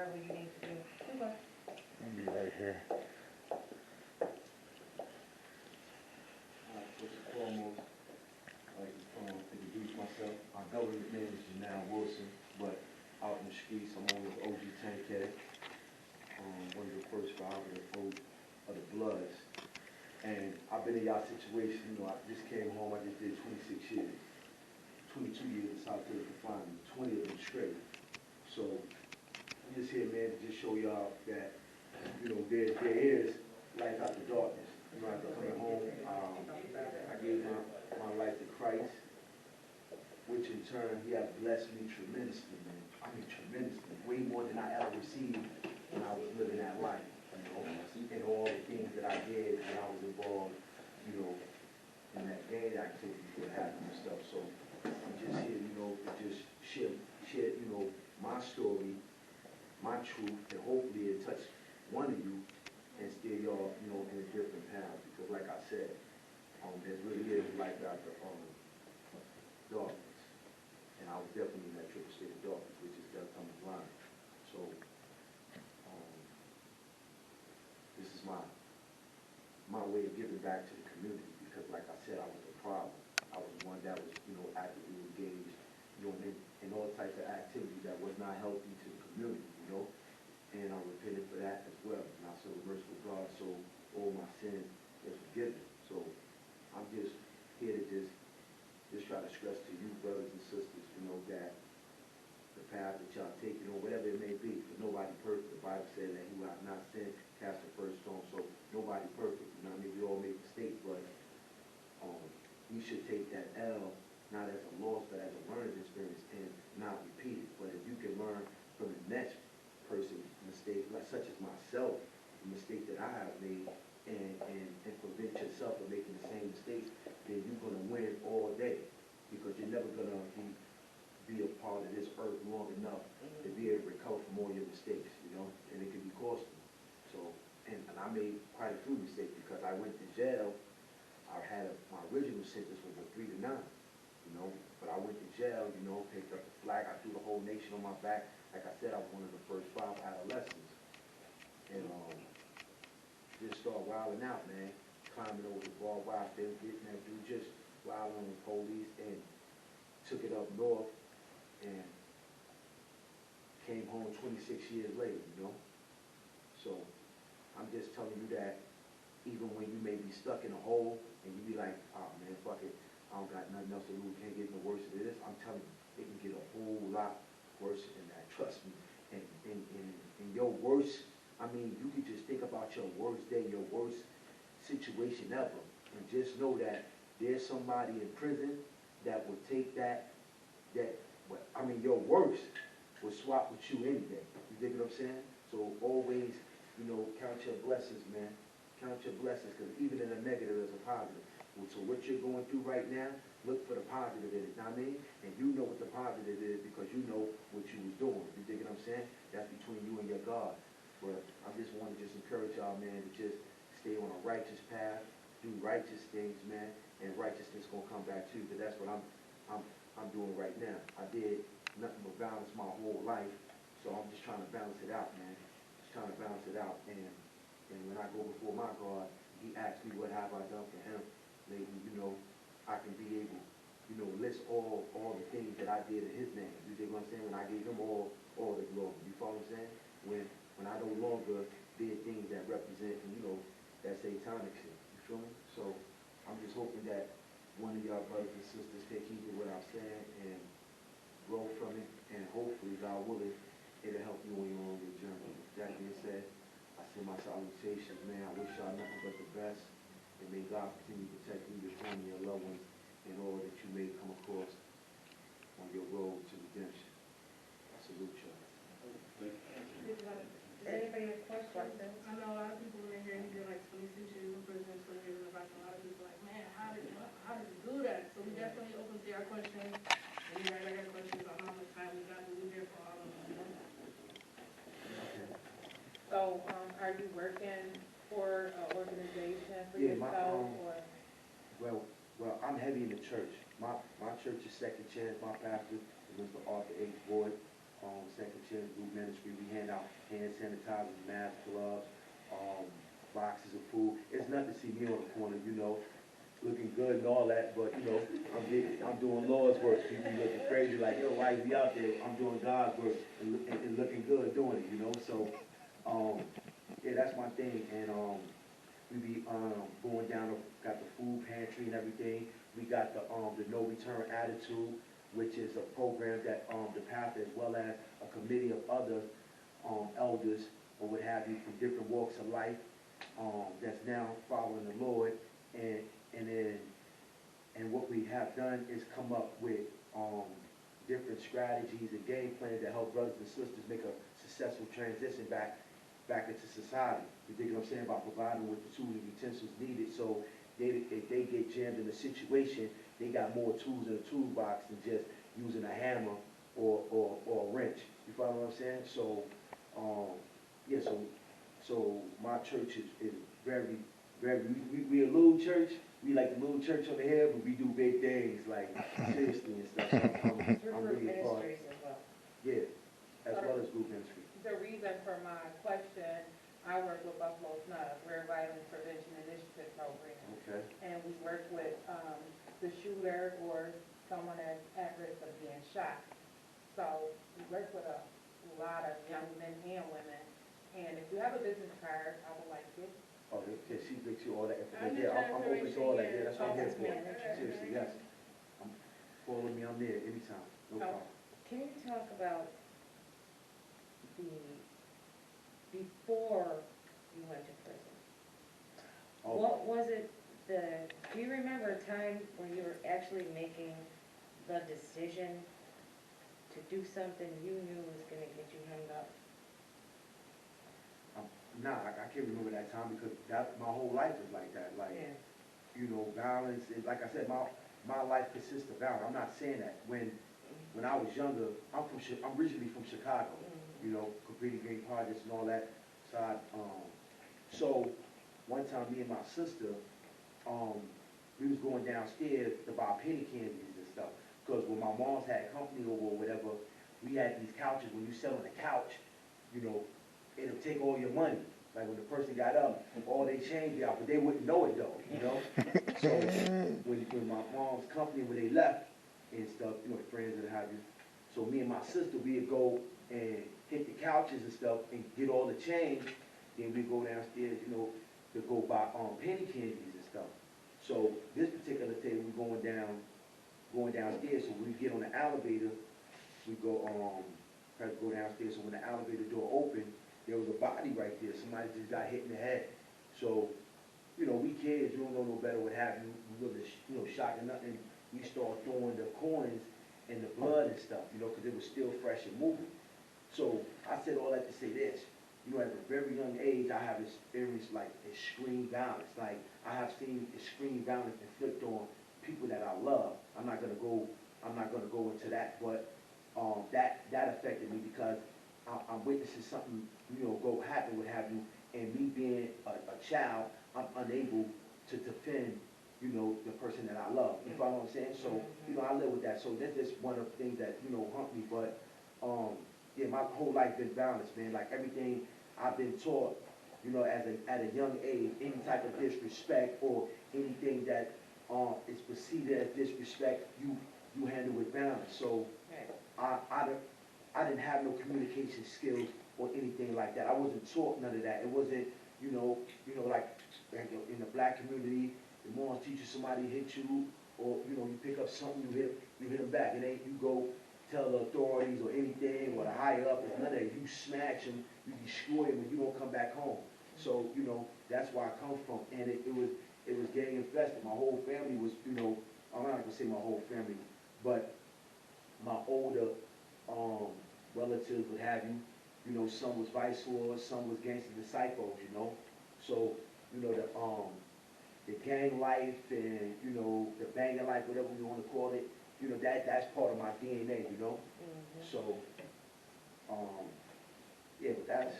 wherever you need to do. Okay. I'll be right here. First and foremost, I'd like to introduce myself. My government name is Janelle Wilson, but out in the streets, I'm on with OG Tankhead, one of the first fathers of the Bloods. And I've been in y'all situation, you know, I just came home, I just did 26 years. 22 years in solitary confinement, 20 of them straight. So I'm just here, man, to just show y'all that, you know, there is light after darkness. You know, after coming home, I gave my life to Christ, which in turn, he has blessed me tremendously, man. I mean, tremendously, way more than I ever received when I was living that life. You know, and all the things that I did when I was involved, you know, in that gang activity that happened and stuff. So I'm just here, you know, to just share, you know, my story, my truth, and hopefully it touch one of you and steer y'all, you know, in a different path. Because like I said, there really is light after darkness. And I was definitely in that triple state of darkness, which is death coming blind. So this is my way of giving back to the community, because like I said, I was a problem. I was one that was, you know, actively engaged, you know, in all types of activities that was not healthy to the community, you know. And I repented for that as well. And I serve a merciful God, so all my sins is forgiven. So I'm just here to just try to stress to you, brothers and sisters, you know, that the path that y'all taking, or whatever it may be, because nobody perfect. The Bible said that he who has not sinned cast the first stone. So nobody perfect. You know what I mean? We all make mistakes, but we should take that L not as a loss, but as a learning experience and not repeat it. But if you can learn from the next person's mistake, like such as myself, the mistake that I have made, and prevent yourself from making the same mistakes, then you're going to win all day, because you're never going to be a part of this earth long enough to be able to recover from all your mistakes, you know, and it can be costly. So, and I made quite a few mistakes, because I went to jail. I had my original sentence was a 3 to 9, you know, but I went to jail, you know, picked up the flag, I threw the whole nation on my back. Like I said, I was one of the first 5 adolescents, and just started wilding out, man, climbing over the barbed wire fence, getting that dude, just wilding on the police, and took it up north, and came home 26 years later, you know. So I'm just telling you that even when you may be stuck in a hole and you be like, oh man, fuck it, I don't got nothing else to lose, can't get no worse than this, I'm telling you, it can get a whole lot worse than that, trust me. And your worst, I mean, you can just think about your worst day, your worst situation ever, and just know that there's somebody in prison that will take I mean, your worst will swap with you any day. You dig what I'm saying? So always, you know, count your blessings, man. Count your blessings, because even in the negative, there's a positive. So what you're going through right now, look for the positive in it, you know what I mean? And you know what the positive is because you know what you was doing. You dig what I'm saying? That's between you and your God. But I just want to just encourage y'all, man, to just stay on a righteous path, do righteous things, man, and righteousness gonna come back to you, because that's what I'm doing right now. I did nothing but balance my whole life, so I'm just trying to balance it out, man. Just trying to balance it out, and when I go before my God, he asks me what have I done for him lately, you know, I can be able, you know, list all the things that I did in his name. You dig what I'm saying? When I gave him all the glory. You follow what I'm saying? When I no longer did things that represent, you know, that satanic shit. You feel me? So I'm just hoping that one of y'all brothers and sisters take heed to what I'm saying and grow from it, and hopefully, God willing, it'll help you on your own journey. That being said, I send my salutations, man. I wish y'all nothing but the best, and may God continue to protect you, your family, your loved ones, and all that you may come across on your road to redemption. I salute y'all. Does anybody have questions? I know a lot of people in here, he did like 26 years in prison, 20 years in the back. A lot of people like, man, how did you do that? So we definitely open to our questions. And you guys got questions on how much time we got to be here for all of them, you know? So, are you working for an organization for Yeah, yourself, or? Well, I'm heavy in the church. My church is Second Chance. My pastor is Mr. Arthur H. Boyd. Second Chance Group Ministry. We hand out hand sanitizers, masks, gloves, boxes of food. It's nothing to see me on the corner, you know, looking good and all that, but you know, I'm doing Lord's work. People looking crazy like, yo, why is he out there? I'm doing God's work and looking good doing it, you know. So, yeah, that's my thing. And we be going down, got the food pantry and everything. We got the no return attitude, which is a program that the pastor as well as a committee of other elders or what have you from different walks of life that's now following the Lord. And what we have done is come up with different strategies and game plans that help brothers and sisters make a successful transition back into society. You dig what I'm saying? By providing with the tools and utensils needed, so if they get jammed in a situation, they got more tools in the toolbox than just using a hammer or a wrench. You follow what I'm saying? So, yeah. So my church is very, we a little church. We like the little church over here, but we do big things like seriously and stuff. So I'm really a part. Ministries as well. Yeah, as well as group ministry. The reason for my question, I work with Buffalo Snug. We're a violence prevention initiative program. Okay. And we work with the shooter or someone that's at risk of being shot. So we work with a lot of young men and women. And if you have a business card, I would like it. Oh, okay, she brings you all that information. Yeah, I'm open to all that. Yeah, that's what I'm here for. Seriously, yes. Follow me, I'm there anytime. No problem. Can you talk about before you went to prison? Oh. What was it, do you remember a time when you were actually making the decision to do something you knew was gonna get you hung up? Nah, I can't remember that time because my whole life is like that. Like, Yeah. you know, violence. Like I said, my life consists of violence. I'm not saying that. When I was younger, I'm originally from Chicago. You know, completing great projects and all that side. So one time, me and my sister, we was going downstairs to buy penny candies and stuff. Because when my mom's had company or whatever, we had these couches. When you sell on the couch, you know, it'll take all your money. Like when the person got up, all they changed out, but they wouldn't know it though, you know? So when my mom's company, when they left and stuff, you know, friends and have you. So me and my sister, we'd go and hit the couches and stuff and get all the change. Then we'd go downstairs, you know, to go buy penny candies and stuff. So this particular day, we're going downstairs. So when we get on the elevator, we go try to go downstairs. So when the elevator door opened, there was a body right there. Somebody just got hit in the head. So, you know, we kids, you don't know no better what happened. We go to, you know, shock and nothing. We start throwing the coins and the blood and stuff, you know, because it was still fresh and moving. So I said all that to say this. You know, at a very young age, I have experienced like extreme violence. Like I have seen extreme violence inflict on people that I love. I'm not gonna go into that, but that affected me because I'm witnessing something, you know, go happen, what have you, and me being a child, I'm unable to defend, you know, the person that I love. You follow what I'm saying? So, you know, I live with that. So that's just one of the things that, you know, haunt me. But, yeah, my whole life been balanced, man. Like everything I've been taught, you know, at a young age, any type of disrespect or anything that is perceived as disrespect, you handle with balance. So, I didn't have no communication skills or anything like that. I wasn't taught none of that. It wasn't, you know, like in the black community, the moms teach you somebody hit you, or you know, you pick up something, you hit them back. It ain't you go tell the authorities or anything or the higher up. It's none of that. You smash them, you destroy them, and you don't come back home. So you know, that's where I come from, and it was gang infested. My whole family was, you know, I'm not gonna say my whole family, but my older relatives, what have you, you know, some was vice lords, some was gangster disciples, you know. So, you know, the gang life and, you know, the banging life, whatever you want to call it, you know, that's part of my DNA, you know. So, yeah, but that's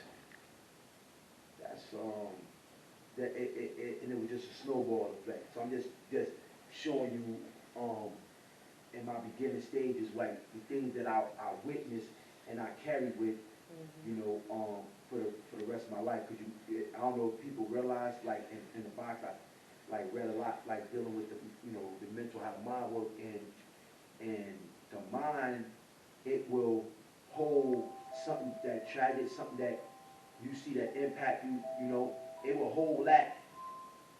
and it was just a snowball effect. So I'm just showing you in my beginning stages, like the things that I witnessed and I carry with, you know, for the rest of my life. Cause I don't know if people realize, like in the box, I like read a lot, like dealing with the, you know, the mental, how the mind work, and the mind, it will hold something that tragic, something that you see that impact you, you know, it will hold that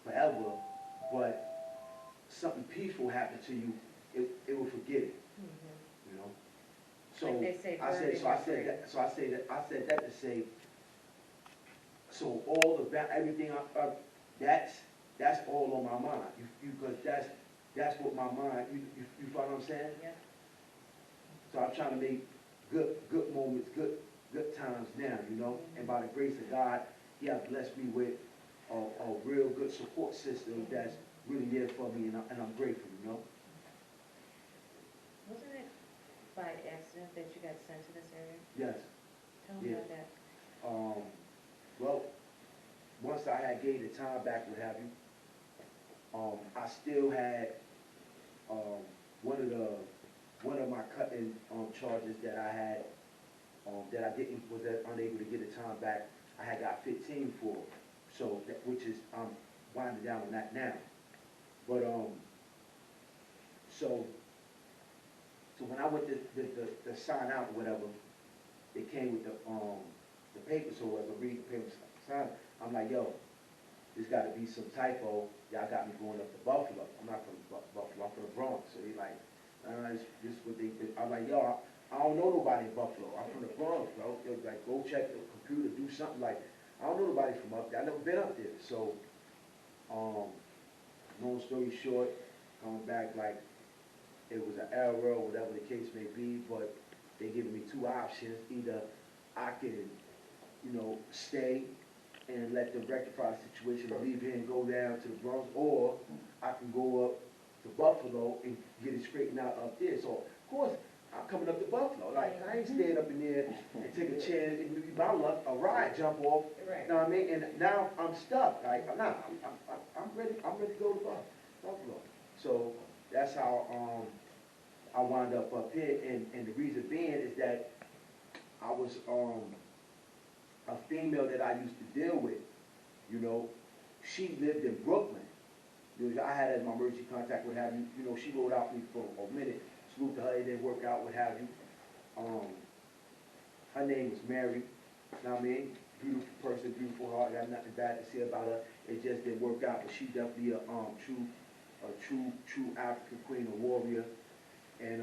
forever, but something peaceful happened to you, it will forget it, you know. So Like they say, I said that to say, so all the everything that's all on my mind. Because that's what my mind. You follow what I'm saying? Yeah. So I'm trying to make good moments, good times now, you know. And by the grace of God, He has blessed me with a real good support system that's really there for me, and I'm grateful, you know. Wasn't it by accident that you got sent to this area? Yes. Tell me Yeah. about that. Well, once I had gained the time back, what have you, I still had one of my cutting charges that I had that I was unable to get the time back. I had got 15 for, so which is I'm winding down on that now. But so when I went to sign out or whatever, it came with the paper. So as I read the paper sign, I'm like, yo, there's got to be some typo. Y'all got me going up to Buffalo. I'm not from Buffalo. I'm from the Bronx. So they like, this what they did. I'm like, yo, I don't know nobody in Buffalo. I'm from the Bronx, bro. They're like, go check the computer, do something. Like, I don't know nobody from up there. I never been up there. So, long story short, going back, like, it was an error or whatever the case may be, but they giving me two options. Either I can, you know, stay and let them rectify the situation and leave here and go down to the Bronx, or I can go up to Buffalo and get it straightened out up there. So, of course, I'm coming up to Buffalo. Like, I ain't staying up in there and take a chance. If you my luck, a ride jump off. Right. You know what I mean? And now I'm stuck. Like, I'm ready to go to Buffalo. So that's how I wound up here. And the reason being is that I was a female that I used to deal with, you know, she lived in Brooklyn. You know, I had as my emergency contact, what have you. You know, she rode out me for a minute. Salute to her, it didn't work out, what have you. Her name was Mary. You know what I mean? Beautiful person, beautiful heart. Got nothing bad to say about her. It just didn't work out. But she definitely a true African queen, a warrior, and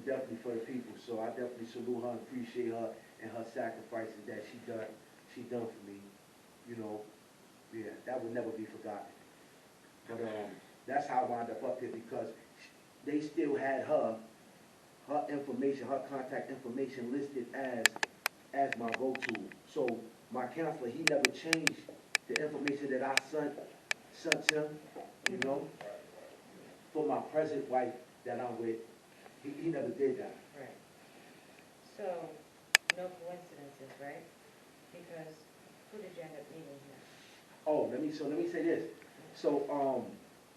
definitely for the people. So I definitely salute her and appreciate her and her sacrifices that she done for me. You know, yeah, that would never be forgotten. But that's how I wound up here, because they still had her information, her contact information listed as my go-to. So my counselor, he never changed the information that I sent him, you know, for my present wife that I'm with. He never did that. Right. So, no coincidences, right? Because who did you end up meeting here? Oh, let me say this. So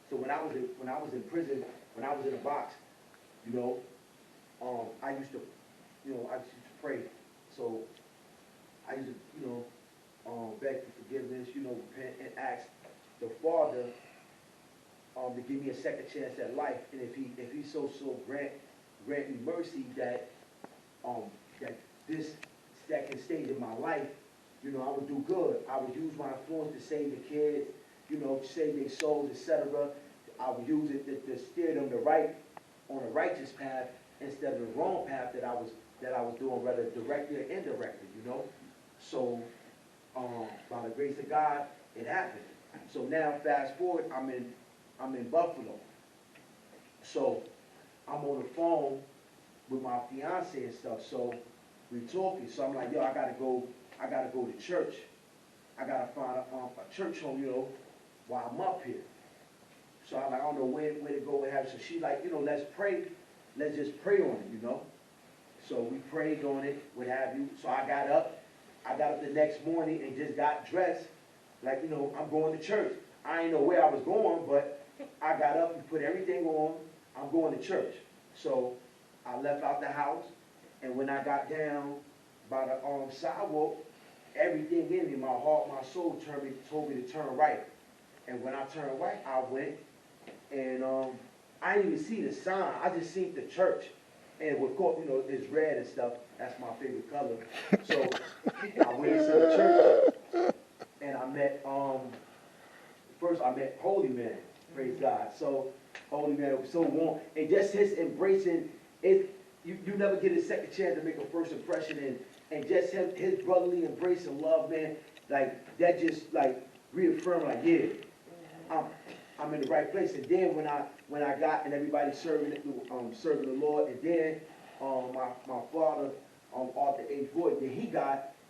when I was in prison, when I was in a box, you know, I used to pray. So I used to, you know, beg for forgiveness, you know, repent and ask the Father to give me a second chance at life. And if he so grant me mercy that that this second stage of my life, you know, I would do good. I would use my influence to save the kids, you know, save their souls, etc. I would use it to steer them on the righteous path instead of the wrong path that I was doing, whether directly or indirectly, you know. So by the grace of God, it happened. So now, fast forward, I'm in Buffalo. So I'm on the phone with my fiance and stuff. So we talking. So I'm like, yo, I gotta go to church. I gotta find a church home, you know, while I'm up here. So I'm like, I don't know where to go, what have you. So she like, you know, let's pray. Let's just pray on it, you know. So we prayed on it, what have you. So I got up the next morning and just got dressed. Like, you know, I'm going to church. I didn't know where I was going, but I got up and put everything on. I'm going to church. So I left out the house, And when I got down by the sidewalk, everything in me, my heart, my soul told me to turn right. And when I turned right, I went, and I didn't even see the sign. I just seen the church. And of course, you know, it's red and stuff. That's my favorite color. So I went into the church, and I met, first I met Holy Man, praise God. So Holy Man was so warm. And just his embracing, it, you never get a second chance to make a first impression. And just his brotherly embrace and love, man, like, that just, like, reaffirmed, like, yeah, I'm in the right place. And then when I got, and everybody serving the Lord, and then my father, Arthur H. Boyd, then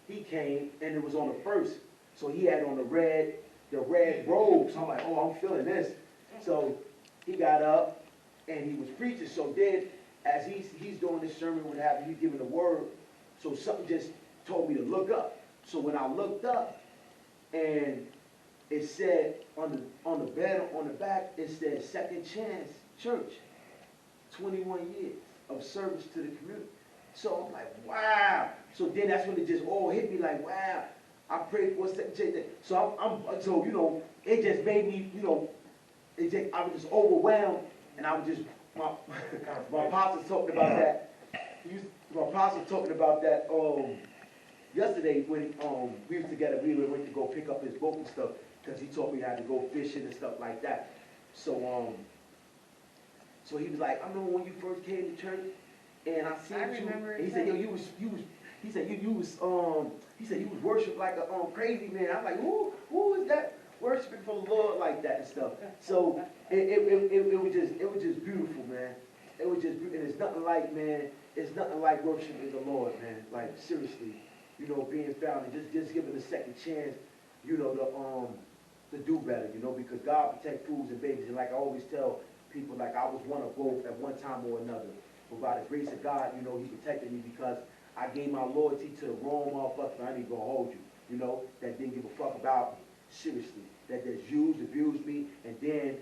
he came, and it was on the first. So he had on the red robes. I'm like, oh, I'm feeling this. So he got up, and he was preaching. So then, as he's doing this sermon, what have you, he's giving the word. So something just told me to look up. So when I looked up, and it said on the banner on the back, it said Second Chance Church, 21 years of service to the community. So I'm like, wow. So then that's when it just all hit me, like, wow. I prayed for a second chance. So so you know, it just made me, you know, I was just overwhelmed, and I was just my pastor talking about that. My pastor talking about that yesterday when we was together. We went to go pick up his boat and stuff, because he taught me how to go fishing and stuff like that. So so he was like, I remember when you first came to church, and I seen you. And he said, yo, he said you was worship like a crazy man. I'm like, who is that worshiping for the Lord like that and stuff? So it was just beautiful, man. It was just beautiful. And it's nothing like, man, it's nothing like worshiping the Lord, man. Like, seriously, you know, being found and just giving a second chance, you know, to do better, you know, because God protect fools and babies. And like I always tell people, like, I was one of both at one time or another. But by the grace of God, you know, he protected me because I gave my loyalty to the wrong motherfucker. I ain't gonna hold you, you know, that didn't give a fuck about me. Seriously, that just abused me, and then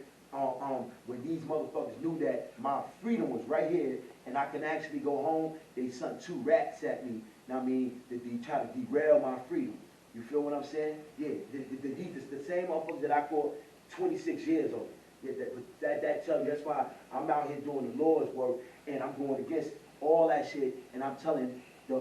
when these motherfuckers knew that my freedom was right here and I can actually go home, they sent 2 rats at me. Now I mean, they try to derail my freedom. You feel what I'm saying? Yeah, the same motherfuckers that I caught 26 years old. Yeah, that tells you, that's why I'm out here doing the Lord's work, and I'm going against all that shit, and I'm telling the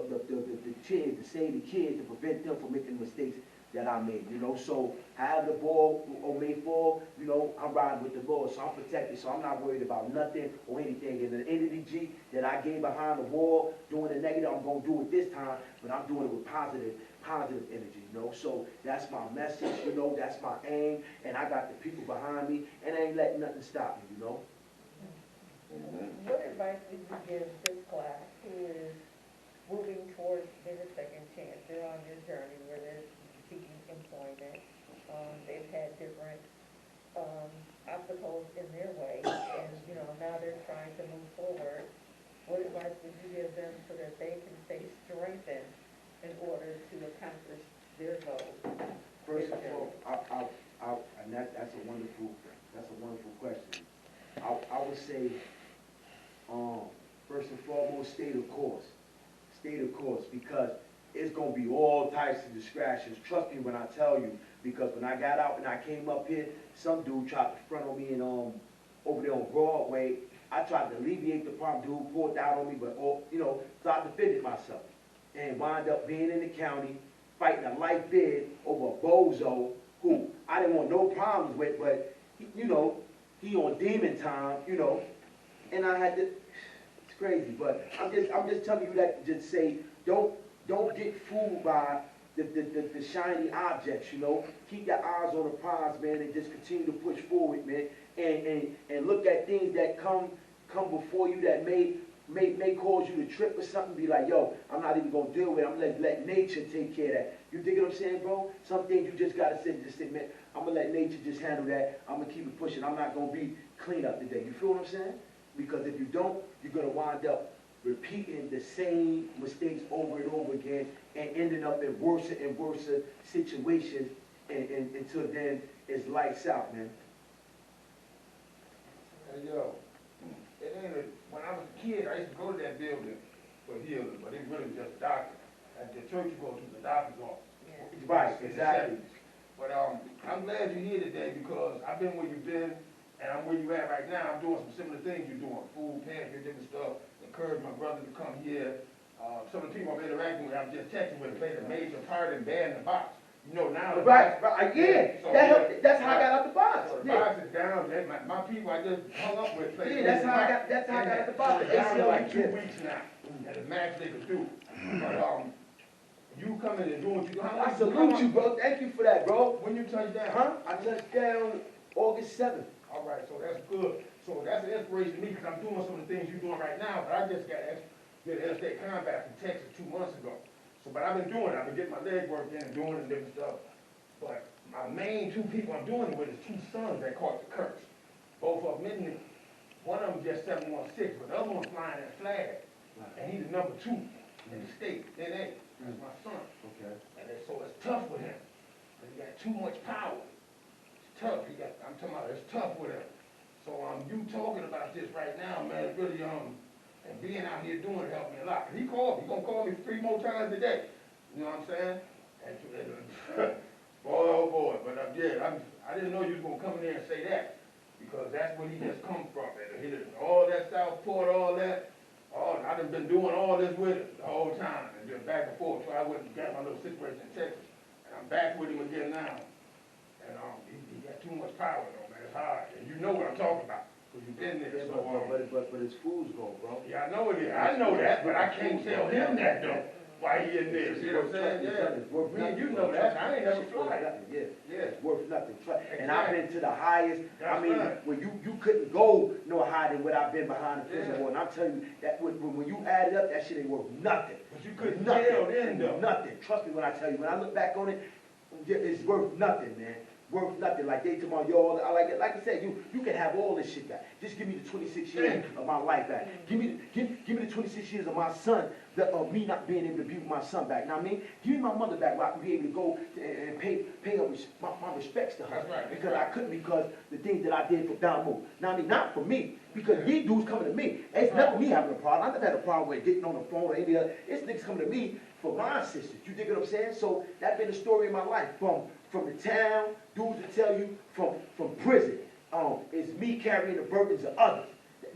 kids, to save the kids, to prevent them from making mistakes that I made, you know. So however the ball may fall, you know, I'm riding with the Lord, so I'm protected, so I'm not worried about nothing or anything. And the energy that I gave behind the wall, doing the negative, I'm gonna do it this time, but I'm doing it with positive energy, you know. So that's my message, you know, that's my aim, and I got the people behind me, and I ain't letting nothing stop me, you know. What advice would you give this class who is moving towards their second chance? They're on their journey where they're seeking employment. They've had different obstacles in their way, and you know, now they're trying to move forward. What advice would you give them so that they can stay strengthened in order to accomplish their goals? First of all, and that's a wonderful question. I would say, first and foremost, stay the course, because it's gonna be all types of distractions. Trust me when I tell you, because when I got out and I came up here, some dude tried to front on me and over there on Broadway. I tried to alleviate the problem. Dude pulled down on me, but you know, so I defended myself and wound up being in the county fighting a life bid over a bozo who I didn't want no problems with, but you know, he on demon time, you know, and I had to. It's crazy, but I'm just telling you that to just say don't get fooled by the shiny objects, you know. Keep your eyes on the prize, man, and just continue to push forward, man, and look at things that come before you that may cause you to trip or something. Be like, yo, I'm not even gonna deal with it. I'm gonna let nature take care of that. You dig what I'm saying, bro? Some things you just gotta say, man, I'm gonna let nature just handle that. I'm gonna keep it pushing. I'm not gonna be clean up today. You feel what I'm saying? Because if you don't, you're gonna wind up repeating the same mistakes over and over again and ending up in worse and worse situations and until then it's lights out, man. Hey, yo, when I was a kid, I used to go to that building for healing, but it's really just a doctor. At the church you go to, the doctor's office. Yeah. Right, It's exactly. the 70s. But I'm glad you're here today because I've been where you've been, and I'm where you at right now. I'm doing some similar things you're doing, food, pantry, different stuff. Encourage my brother to come here. Some of the people I'm interacting with, I'm just texting with, played a major part in banning the box. You know now. the Right, box- right, yeah, So, that's how I got out the box, So the yeah. box is down. My people I just hung up with played. Yeah, that's how I got out the box. It's down to like 2 ACL, weeks now, and the max they could do. But you come in and doing what you do. I salute you, bro, thank you for that, bro. When you touch down. Huh? I touched down August 7th. All right, so that's good. So that's an inspiration to me because I'm doing some of the things you're doing right now, but I just got interstate combat from Texas 2 months ago. So, but I've been doing it. I've been getting my leg work in and doing it and different stuff. But my main 2 people I'm doing it with is 2 sons that caught the curse. Both of them in there. One of them just 716, but the other one's flying that flag. And he's the number 2 in the state, NA. That's my son. Okay. So it's tough with him. He got too much power. It's tough. I'm talking about it's tough with him. So you talking about this right now, man, really and being out here doing it helped me a lot. He called me. He gonna call me 3 more times a day. You know what I'm saying? And boy, oh boy. But yeah, I didn't know you was gonna come in there and say that because that's where he just come from. All that Southport, all that. I've been doing all this with him the whole time and just back and forth. So I went and got my little situation in Texas, and I'm back with him again now. And he got too much power though, man. It's hard, and you know what I'm talking about because you've been there. Yeah, So, but his food's gone, bro. yeah, I know it is. I know that, but I can't tell him that though. Why he in there? You know what I'm saying? Yeah. It's worth Me and nothing, you know bro. that. I ain't never It's worth fly. nothing, yeah. Yeah. It's worth nothing. And I've been to the highest, I That's mean, right. when you couldn't go no higher than what I've been behind the prison Yeah. wall. And I'm telling you, that when you add it up, that shit ain't worth nothing. But you couldn't Nothing. tell then though. Nothing. Trust me when I tell you, when I look back on it, it's worth nothing, man. Worth nothing. Like they tomorrow, yo, like I said, you can have all this shit back. Just give me the 26 years of my life back. Give me the 26 years of my son, of me not being able to be with my son back. Now I mean, give me my mother back where I can be able to go and pay her my respects to her. That's right, that's because right. I couldn't because the things that I did for Don Moore. Now I mean, not for me, because these dudes coming to me. It's never me having a problem. I never had a problem with getting on the phone or any other. It's niggas coming to me for my sisters. You dig what I'm saying? So that's been the story of my life. From the town, dudes will tell you, from prison. It's me carrying the burdens of others.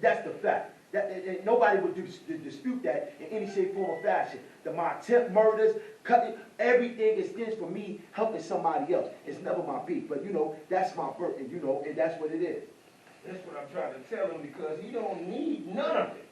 That's the fact. And nobody would dispute that in any shape, form, or fashion. My attempt murders, cutting, everything extends from me helping somebody else. It's never my beat, but you know, that's my burden, you know, and that's what it is. That's what I'm trying to tell him because he don't need none of it.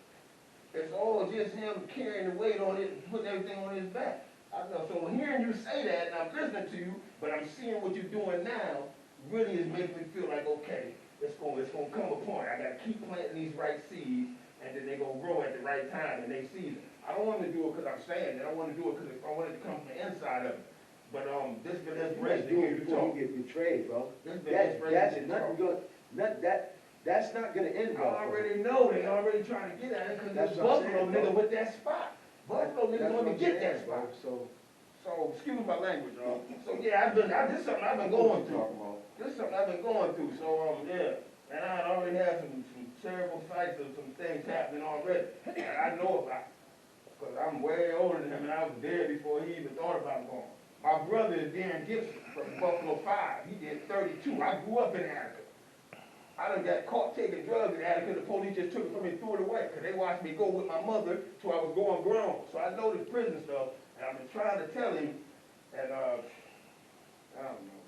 It's all just him carrying the weight on it, putting everything on his back. I know. So hearing you say that, and I'm listening to you, but I'm seeing what you're doing now, really is making me feel like, okay, it's gonna come a point. I gotta keep planting these right seeds, and then they're gonna grow at the right time in their season. I don't want to do it because I'm saying that. I want to do it because I want it to come from the inside of it. But this has been inspiration to hear you talk. You get betrayed, bro. This has been inspiration to That's talk. that's not gonna end I well. already know they already trying to get at it because That's this what I'm Buffalo saying, nigga bro. with that spot. Buffalo nigga want to get that spot. So So, excuse my language, So, yeah, this is something I've been going through. This is something I've been going through, so, yeah. And I already had some terrible fights and some things happening already. And I know about it. Because I'm way older than him, and I was there before he even thought about going. My brother is Darren Gibson from Buffalo 5. He did 32. I grew up in Attica. I done got caught taking drugs in Attica. The police just took it from me and threw it away. Because they watched me go with my mother till I was going grown. So I know this prison stuff. And I've been trying to tell him, and I don't know,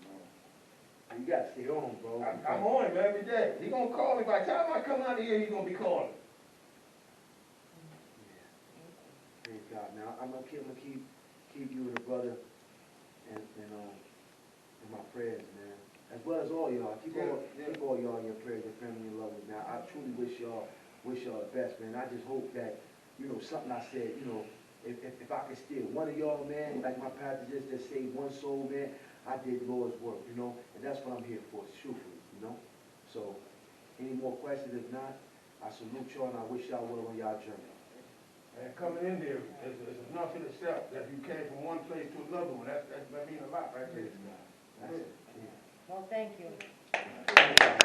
man. you gotta stay on, bro. I'm on him every day. He gonna call me. By the time I come out of here, he gonna be calling. Praise God. Now I'm gonna keep you and the brother and in my prayers, man. As well as all y'all. Keep all y'all in your prayers, your family and lovers. Now I truly wish y'all the best, man. I just hope that, you know, something I said, you know, if I could steal one of y'all, man, like my pastor just saved one soul, man, I did the Lord's work, you know, and that's what I'm here for, truthfully, you know. So, any more questions? If not, I salute y'all and I wish y'all well on y'all journey. And coming in there is enough in itself that you came from one place to another one. That means a lot right there. That's it. Yeah. Well, thank you.